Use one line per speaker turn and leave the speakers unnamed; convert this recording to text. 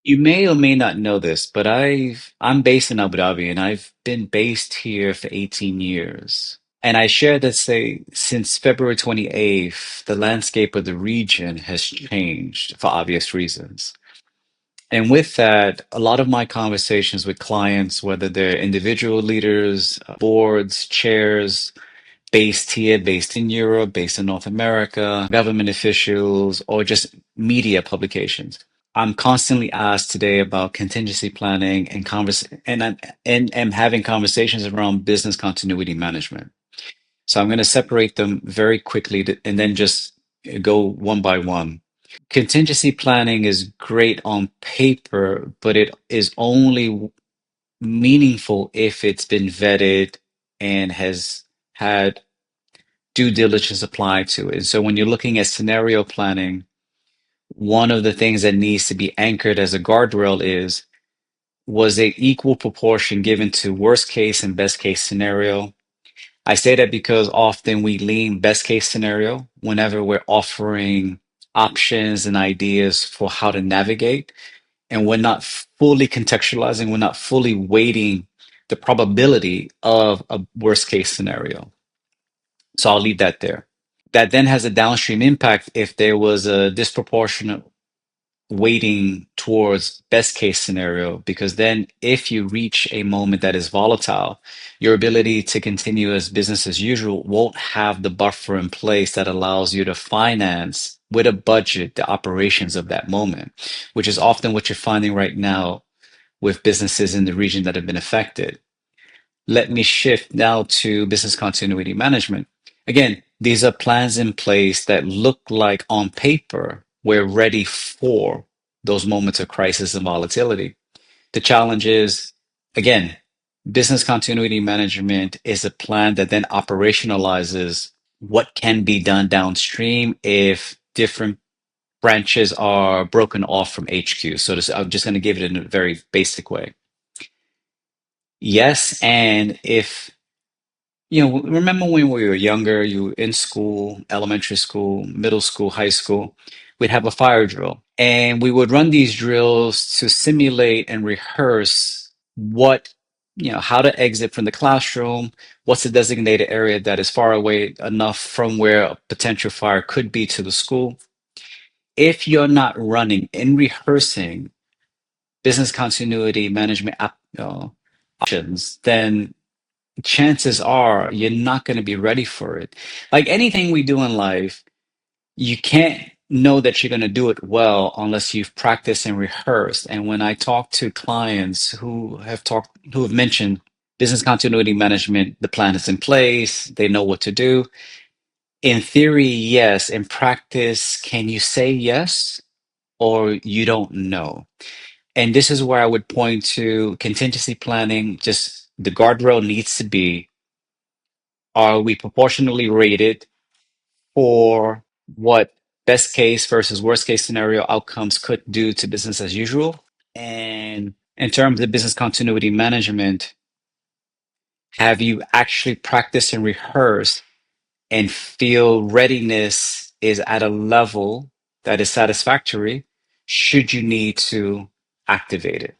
You may or may not know this, but I'm based in Abu Dhabi and I've been based here for 18 years. And I share that say since February 28th, the landscape of the region has changed for obvious reasons. And with that, a lot of my conversations with clients, whether they're individual leaders, boards, chairs, based here, based in Europe, based in North America, government officials, or just media publications. I'm constantly asked today about contingency planning and and am having conversations around business continuity management. So I'm going to separate them very quickly and then just go one by one. Contingency planning is great on paper, but it is only meaningful if it's been vetted and has had due diligence applied to it. So when you're looking at scenario planning, one of the things that needs to be anchored as a guardrail is, was a equal proportion given to worst case and best case scenario? I say that because often we lean best case scenario whenever we're offering options and ideas for how to navigate, and we're not fully contextualizing, we're not fully weighting the probability of a worst case scenario. So I'll leave that there. That then has a downstream impact if there was a disproportionate weighting towards best case scenario, because then if you reach a moment that is volatile, your ability to continue as business as usual won't have the buffer in place that allows you to finance with a budget the operations of that moment, which is often what you're finding right now with businesses in the region that have been affected. Let me shift now to business continuity management. Again, these are plans in place that look like on paper we're ready for those moments of crisis and volatility. The challenge is, again, business continuity management is a plan that then operationalizes what can be done downstream if different branches are broken off from HQ. I'm just going to give it in a very basic way. Yes, and if remember when we were younger, you were in school, elementary school, middle school, high school, we'd have a fire drill. And we would run these drills to simulate and rehearse how to exit from the classroom, what's the designated area that is far away enough from where a potential fire could be to the school. If you're not running and rehearsing business continuity management options, then chances are you're not going to be ready for it. Like anything we do in life, you can't know that you're going to do it well unless you've practiced and rehearsed. And when I talk to clients who have mentioned business continuity management, the plan is in place, they know what to do. In theory, yes. In practice, can you say yes or you don't know? And this is where I would point to contingency planning. Just the guardrail needs to be, are we proportionally rated for what best case versus worst case scenario outcomes could do to business as usual? And in terms of business continuity management, have you actually practiced and rehearsed and feel readiness is at a level that is satisfactory should you need to activate it?